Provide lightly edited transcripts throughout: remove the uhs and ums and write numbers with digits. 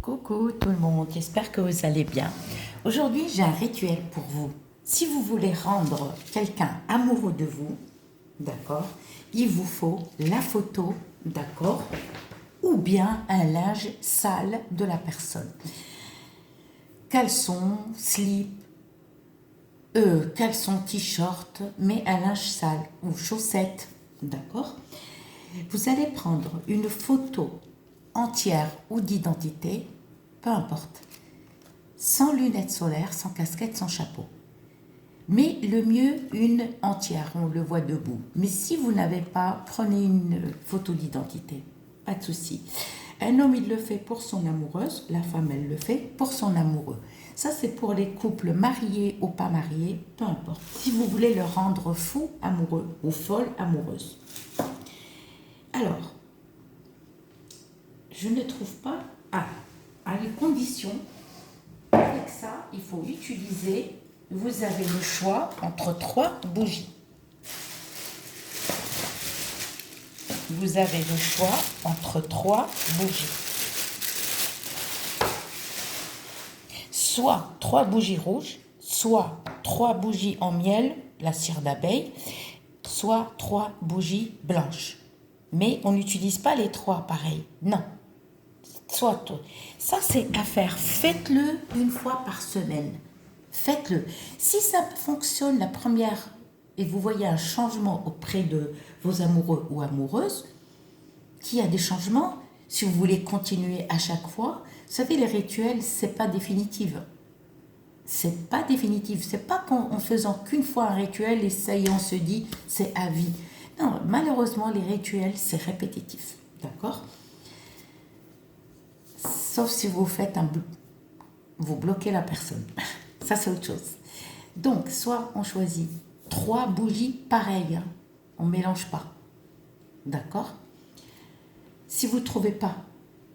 Coucou tout le monde, j'espère que vous allez bien. Aujourd'hui, j'ai un rituel pour vous. Si vous voulez rendre quelqu'un amoureux de vous, d'accord, il vous faut la photo, d'accord, ou bien un linge sale de la personne. Caleçon, slip, caleçon, t-shirt, mais un linge sale ou chaussettes, d'accord. Vous allez prendre une photo entière ou d'identité, peu importe, sans lunettes solaires, sans casquette, sans chapeau. Mais le mieux, une entière, on le voit debout. Mais si vous n'avez pas, prenez une photo d'identité, pas de souci. Un homme, il le fait pour son amoureuse, la femme, elle le fait pour son amoureux. Ça, c'est pour les couples mariés ou pas mariés, peu importe. Si vous voulez le rendre fou amoureux ou folle amoureuse. Alors, je ne trouve pas... à les conditions, avec ça, il faut utiliser, vous avez le choix entre 3 bougies. Vous avez le choix entre 3 bougies. Soit 3 bougies rouges, soit 3 bougies en miel, la cire d'abeille, soit 3 bougies blanches. Mais on n'utilise pas les 3 pareils, non. Soit, ça c'est à faire, faites-le une fois par semaine, faites-le. Si ça fonctionne la première et vous voyez un changement auprès de vos amoureux ou amoureuses, qu'il y a des changements, si vous voulez continuer à chaque fois, vous savez les rituels c'est pas définitif. C'est pas définitif, c'est pas qu'en faisant qu'une fois un rituel et ça y est on se dit c'est à vie. Non, malheureusement les rituels c'est répétitif, d'accord ? Sauf si vous faites vous bloquez la personne. Ça, c'est autre chose. Donc, soit on choisit 3 bougies pareilles. Hein. On ne mélange pas. D'accord? Si vous ne trouvez pas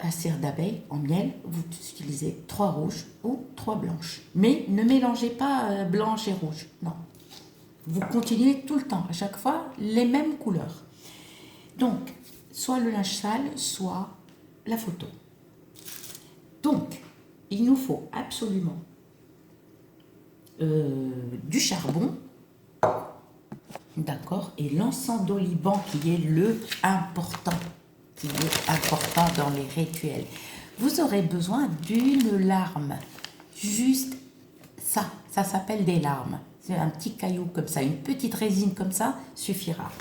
la cire d'abeille en miel, vous utilisez 3 rouges ou 3 blanches. Mais ne mélangez pas blanche et rouge. Non. Vous continuez tout le temps, à chaque fois, les mêmes couleurs. Donc, soit le linge sale, soit la photo. Donc, il nous faut absolument du charbon, d'accord, et l'encens d'oliban qui est important dans les rituels. Vous aurez besoin d'une larme, juste ça s'appelle des larmes. C'est un petit caillou comme ça, une petite résine comme ça suffira.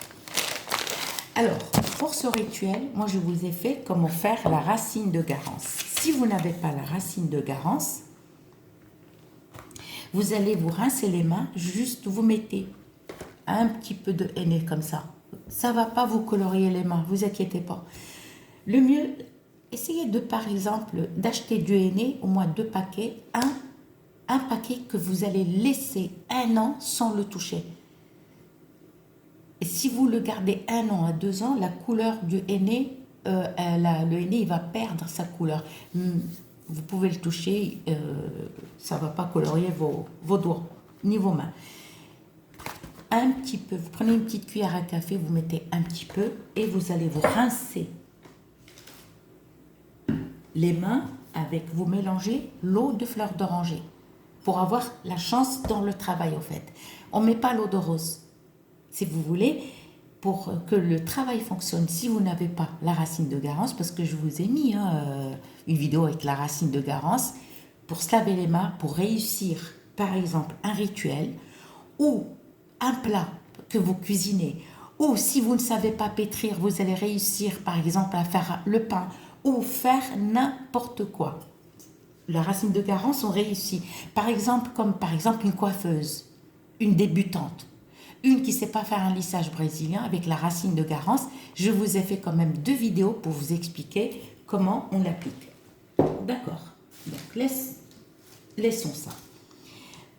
Alors, pour ce rituel, moi je vous ai fait comment faire la racine de Garance. Si vous n'avez pas la racine de Garance, vous allez vous rincer les mains, juste vous mettez un petit peu de henné comme ça. Ça ne va pas vous colorier les mains, vous inquiétez pas. Le mieux, essayez de par exemple d'acheter du henné, au moins 2 paquets, un paquet que vous allez laisser 1 an sans le toucher. Et si vous le gardez 1 an à 2 ans, la couleur du henné, le henné il va perdre sa couleur. Vous pouvez le toucher, ça ne va pas colorier vos doigts ni vos mains. Un petit peu, vous prenez une petite cuillère à café, vous mettez un petit peu et vous allez vous rincer les mains avec, vous mélangez l'eau de fleur d'oranger pour avoir la chance dans le travail en fait. On ne met pas l'eau de rose. Si vous voulez, pour que le travail fonctionne, si vous n'avez pas la racine de Garance, parce que je vous ai mis une vidéo avec la racine de Garance, pour se laver les mains, pour réussir, par exemple, un rituel, ou un plat que vous cuisinez, ou si vous ne savez pas pétrir, vous allez réussir, par exemple, à faire le pain, ou faire n'importe quoi. La racine de Garance, on réussit. Par exemple, comme par exemple une coiffeuse, une débutante, une qui ne sait pas faire un lissage brésilien avec la racine de Garance. Je vous ai fait quand même 2 vidéos pour vous expliquer comment on l'applique. D'accord. Donc, laissons ça.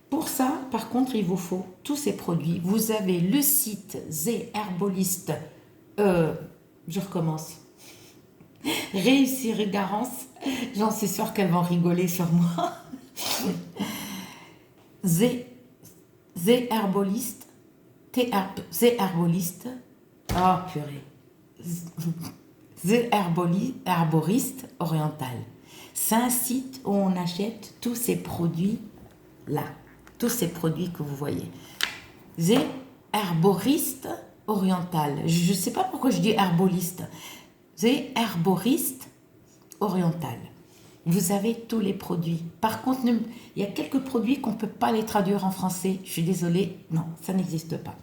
Pour ça, par contre, il vous faut tous ces produits. Vous avez le site The Herboliste. Je recommence. Réussir Garance. J'en suis sûre qu'elles vont rigoler sur moi. The Herboliste. The Herboliste. Oh purée. The Herboriste oriental. C'est un site où on achète tous ces produits-là. Tous ces produits que vous voyez. C'est herboriste oriental. Je ne sais pas pourquoi je dis herboliste. C'est herboriste oriental. Vous avez tous les produits. Par contre, il y a quelques produits qu'on ne peut pas les traduire en français. Je suis désolée, non, ça n'existe pas.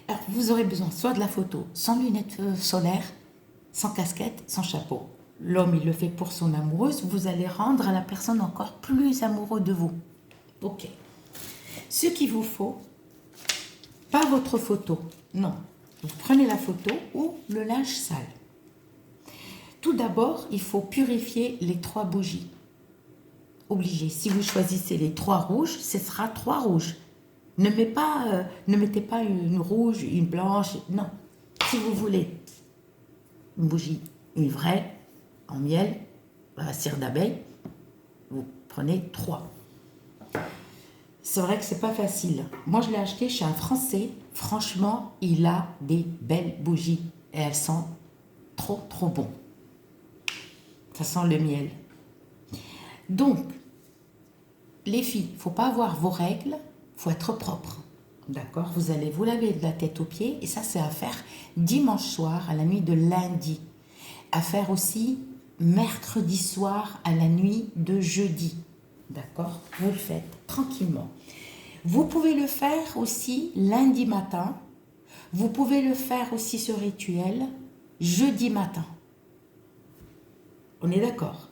Alors, vous aurez besoin soit de la photo, sans lunettes solaires, sans casquette, sans chapeau. L'homme, il le fait pour son amoureuse. Vous allez rendre la personne encore plus amoureuse de vous. Ok. Ce qu'il vous faut, pas votre photo, non. Vous prenez la photo ou le linge sale. Tout d'abord, il faut purifier les 3 bougies. Obligé. Si vous choisissez les 3 rouges, ce sera 3 rouges. Ne mettez pas une rouge, une blanche. Non. Si vous voulez une bougie, une vraie, en miel, à cire d'abeille, vous prenez 3. C'est vrai que c'est pas facile. Moi, je l'ai acheté chez un Français. Franchement, il a des belles bougies. Et elles sentent trop, trop bon. Ça sent le miel. Donc, les filles, il ne faut pas avoir vos règles. Il faut être propre. D'accord? Vous allez vous laver de la tête aux pieds. Et ça, c'est à faire dimanche soir, à la nuit de lundi. À faire aussi mercredi soir, à la nuit de jeudi. D'accord? Vous le faites tranquillement. Vous pouvez le faire aussi lundi matin. Vous pouvez le faire aussi ce rituel jeudi matin. On est d'accord?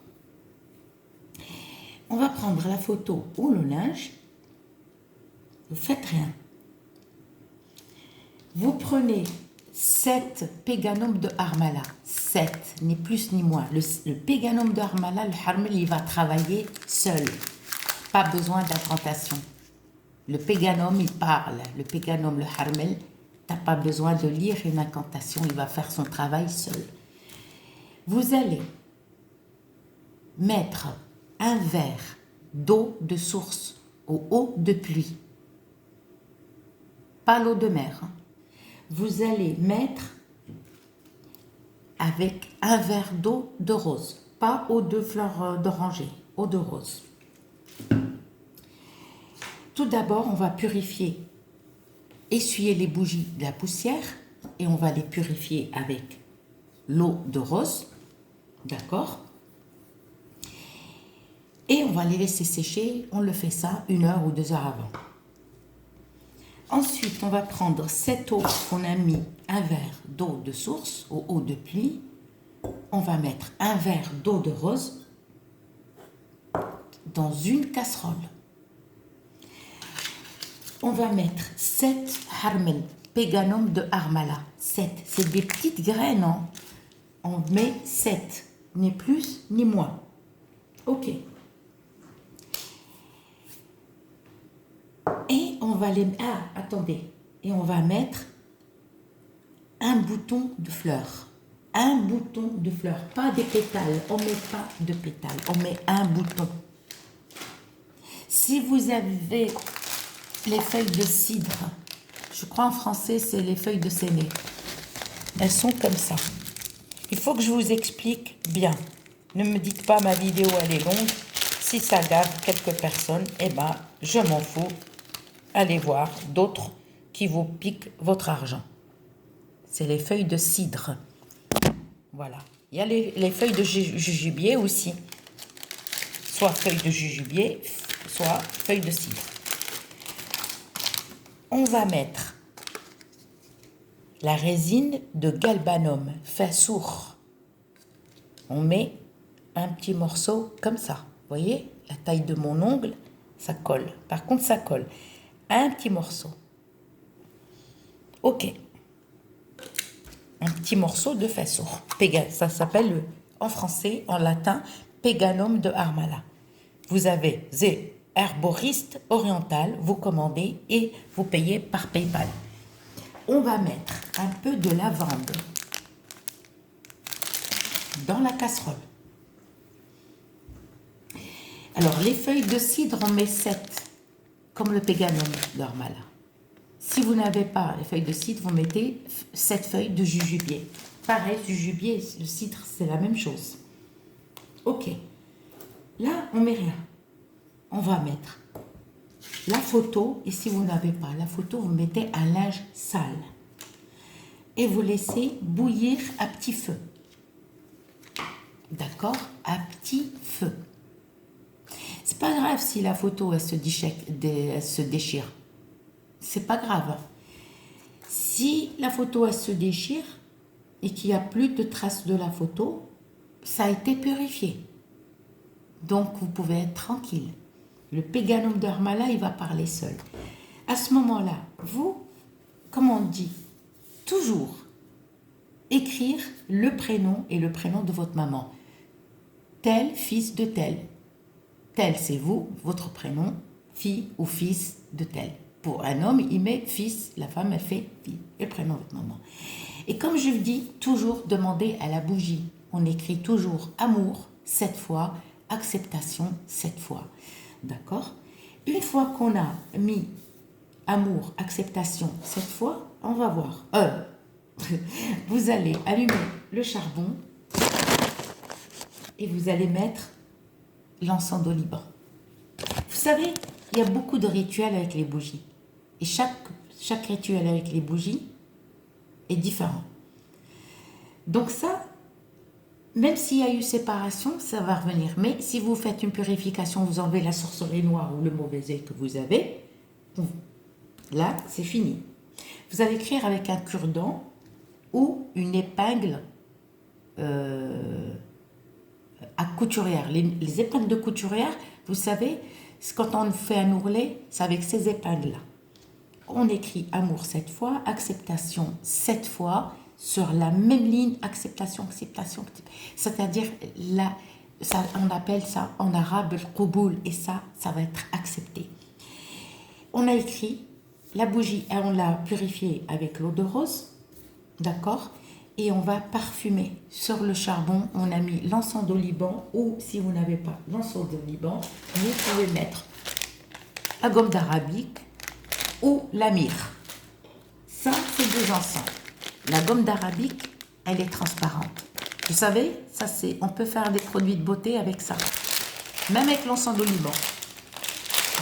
On va prendre la photo ou le linge. Vous ne faites rien. Vous prenez 7 péganums de Harmala. 7, ni plus ni moins. Le péganum de Harmala, le Harmel, il va travailler seul. Pas besoin d'incantation. Le péganum, il parle. Le péganum, le Harmel, tu n'as pas besoin de lire une incantation. Il va faire son travail seul. Vous allez mettre un verre d'eau de source ou eau de pluie. Pas l'eau de mer. Vous allez mettre avec un verre d'eau de rose. Pas eau de fleurs d'oranger, eau de rose. Tout d'abord, on va purifier, essuyer les bougies de la poussière et on va les purifier avec l'eau de rose. D'accord? Et on va les laisser sécher. On le fait ça 1 heure ou 2 heures avant. Ensuite, on va prendre cette eau qu'on a mis un verre d'eau de source ou eau de pluie. On va mettre un verre d'eau de rose dans une casserole. On va mettre 7 harmel, péganum de Harmala. 7, c'est des petites graines. Hein. On met 7, ni plus ni moins. Ok. Et on va les... Ah, attendez. Et on va mettre un bouton de fleurs. Un bouton de fleurs, pas des pétales. On ne met pas de pétales, on met un bouton. Si vous avez les feuilles de cidre, je crois en français c'est les feuilles de séné. Elles sont comme ça. Il faut que je vous explique bien. Ne me dites pas ma vidéo elle est longue. Si ça gave quelques personnes, eh ben je m'en fous. Allez voir d'autres qui vous piquent votre argent. C'est les feuilles de cidre. Voilà. Il y a les feuilles de jujubier aussi. Soit feuilles de jujubier, soit feuilles de cidre. On va mettre la résine de galbanum, fait sourd. On met un petit morceau comme ça. Vous voyez, la taille de mon ongle, ça colle. Par contre, ça colle. Un petit morceau. Ok. Un petit morceau de faisceau. Ça s'appelle en français, en latin, péganum de Harmala. Vous avez The Herboriste Oriental, vous commandez et vous payez par PayPal. On va mettre un peu de lavande dans la casserole. Alors, les feuilles de cidre, on met 7, comme le péganum de Harmala. Si vous n'avez pas les feuilles de cidre, vous mettez 7 feuilles de jujubier. Pareil, jujubier, le cidre, c'est la même chose. Ok. Là, on met rien. On va mettre la photo. Et si vous n'avez pas la photo, vous mettez un linge sale. Et vous laissez bouillir à petit feu. D'accord? À petit feu. C'est pas grave si la photo elle se déchire. C'est pas grave. Si la photo elle se déchire et qu'il n'y a plus de traces de la photo, ça a été purifié. Donc vous pouvez être tranquille. Le Peganum Dharmala, il va parler seul. À ce moment-là, vous, comme on dit, toujours écrire le prénom et le prénom de votre maman. Tel fils de tel. Tel, c'est vous, votre prénom, fille ou fils de tel. Pour un homme, il met fils, la femme, elle fait fille, et le prénom de votre maman. Et comme je vous dis, toujours demander à la bougie. On écrit toujours amour 7 fois, acceptation 7 fois. D'accord? Une fois qu'on a mis amour, acceptation 7 fois, on va voir. Vous allez allumer le charbon et vous allez mettre l'encens d'oliban. Vous savez, il y a beaucoup de rituels avec les bougies. Et chaque rituel avec les bougies est différent. Donc ça, même s'il y a eu séparation, ça va revenir. Mais si vous faites une purification, vous enlevez la sorcellerie noire ou le mauvais œil que vous avez, là, c'est fini. Vous allez écrire avec un cure-dent ou une épingle à couturière. Les épingles de couturière, vous savez, quand on fait un ourlet, c'est avec ces épingles-là. On écrit amour 7 fois, acceptation 7 fois, sur la même ligne, acceptation, acceptation. C'est-à-dire, on appelle ça en arabe le qouboul, et ça va être accepté. On a écrit la bougie, on l'a purifiée avec l'eau de rose, d'accord? Et on va parfumer. Sur le charbon, on a mis l'encens d'oliban, ou si vous n'avez pas l'encens d'oliban, vous pouvez mettre la gomme d'arabique ou la myrrhe. Ça, c'est deux encens. La gomme d'arabique, elle est transparente. Vous savez, on peut faire des produits de beauté avec ça. Même avec l'encens d'oliban.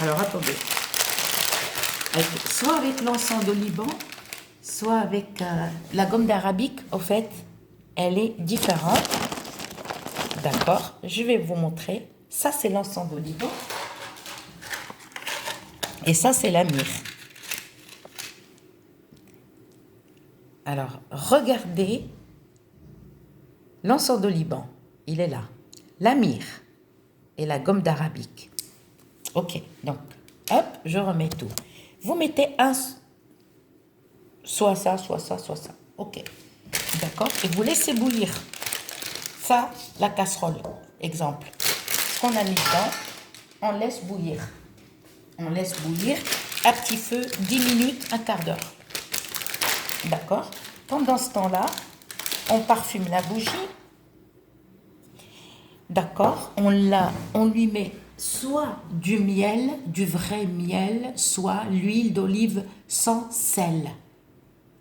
Alors, attendez. Soit avec l'encens d'oliban, soit avec la gomme d'arabique, au fait, elle est différente. D'accord? Je vais vous montrer. Ça, c'est l'encens d'oliban. Et ça, c'est la myrrhe. Alors, regardez l'encens d'oliban. Il est là. La myrrhe et la gomme d'arabique. Ok, donc, hop, je remets tout. Vous mettez soit ça, soit ça, soit ça. Ok, d'accord? Et vous laissez bouillir. Ça, la casserole, exemple. Ce qu'on a mis dedans, on laisse bouillir. On laisse bouillir à petit feu 10 minutes, un quart d'heure. D'accord? Pendant ce temps-là, on parfume la bougie. D'accord? On lui met soit du miel, du vrai miel, soit l'huile d'olive sans sel.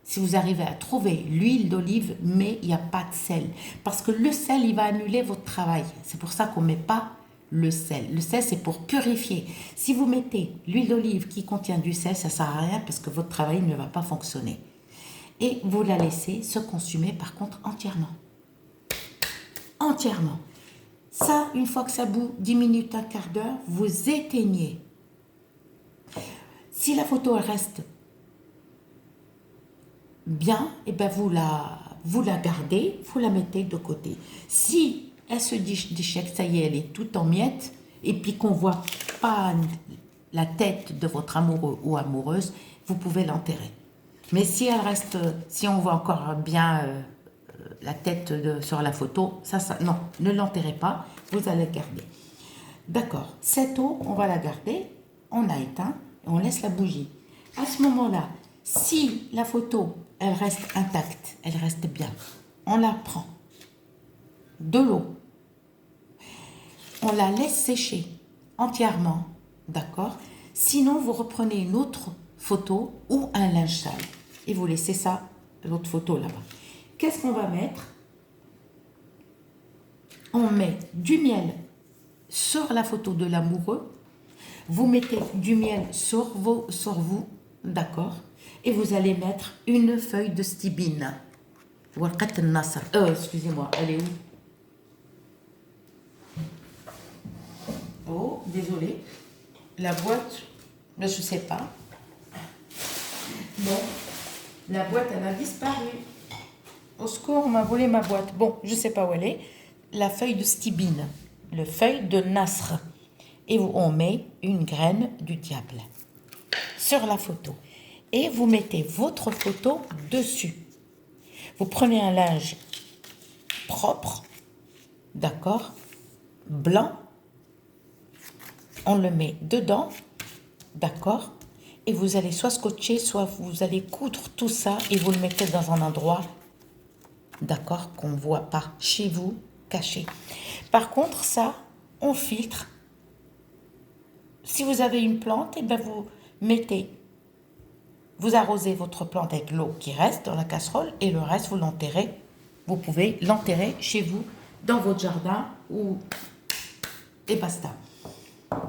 Si vous arrivez à trouver l'huile d'olive, mais il n'y a pas de sel. Parce que le sel, il va annuler votre travail. C'est pour ça qu'on ne met pas le sel. Le sel, c'est pour purifier. Si vous mettez l'huile d'olive qui contient du sel, ça ne sert à rien parce que votre travail ne va pas fonctionner. Et vous la laissez se consumer par contre entièrement. Entièrement. Ça, une fois que ça bout, 10 minutes, un quart d'heure, vous éteignez. Si la photo reste bien, et ben vous la gardez, vous la mettez de côté. Si elle se déchèque, ça y est, elle est toute en miettes, et puis qu'on ne voit pas la tête de votre amoureux ou amoureuse, vous pouvez l'enterrer. Mais si elle reste, si on voit encore bien la tête sur la photo, non, ne l'enterrez pas, vous allez garder. D'accord, cette eau, on va la garder, on a éteint, et on laisse la bougie. À ce moment-là, si la photo, elle reste intacte, elle reste bien, on la prend, de l'eau, on la laisse sécher entièrement, d'accord? Sinon, vous reprenez une autre photo ou un linge sale et vous laissez ça, l'autre photo là-bas. Qu'est-ce qu'on va mettre? on met du miel sur la photo de l'amoureux, vous mettez du miel sur vous, d'accord, et vous allez mettre une feuille de stibine. Excusez-moi, elle est où? Oh, désolé. La boîte, je ne sais pas. Bon, la boîte, elle a disparu. Au secours, on m'a volé ma boîte. Bon, je ne sais pas où elle est. La feuille de stibine, le feuille de nasr. Et on met une graine du diable sur la photo. Et vous mettez votre photo dessus. Vous prenez un linge propre, d'accord, blanc. On le met dedans, d'accord, et vous allez soit scotcher, soit vous allez coudre tout ça et vous le mettez dans un endroit, d'accord, qu'on ne voit pas chez vous, caché. Par contre, ça, on filtre. Si vous avez une plante, et ben vous arrosez votre plante avec l'eau qui reste dans la casserole et le reste, vous l'enterrez. Vous pouvez l'enterrer chez vous, dans votre jardin, et basta.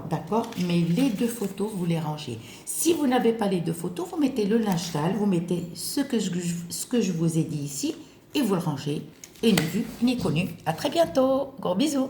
D'accord? Mais les 2 photos, vous les rangez. Si vous n'avez pas les 2 photos, vous mettez le linge sale, vous mettez ce que je vous ai dit ici, et vous le rangez. Et ni vu, ni connu. À très bientôt. Gros bisous.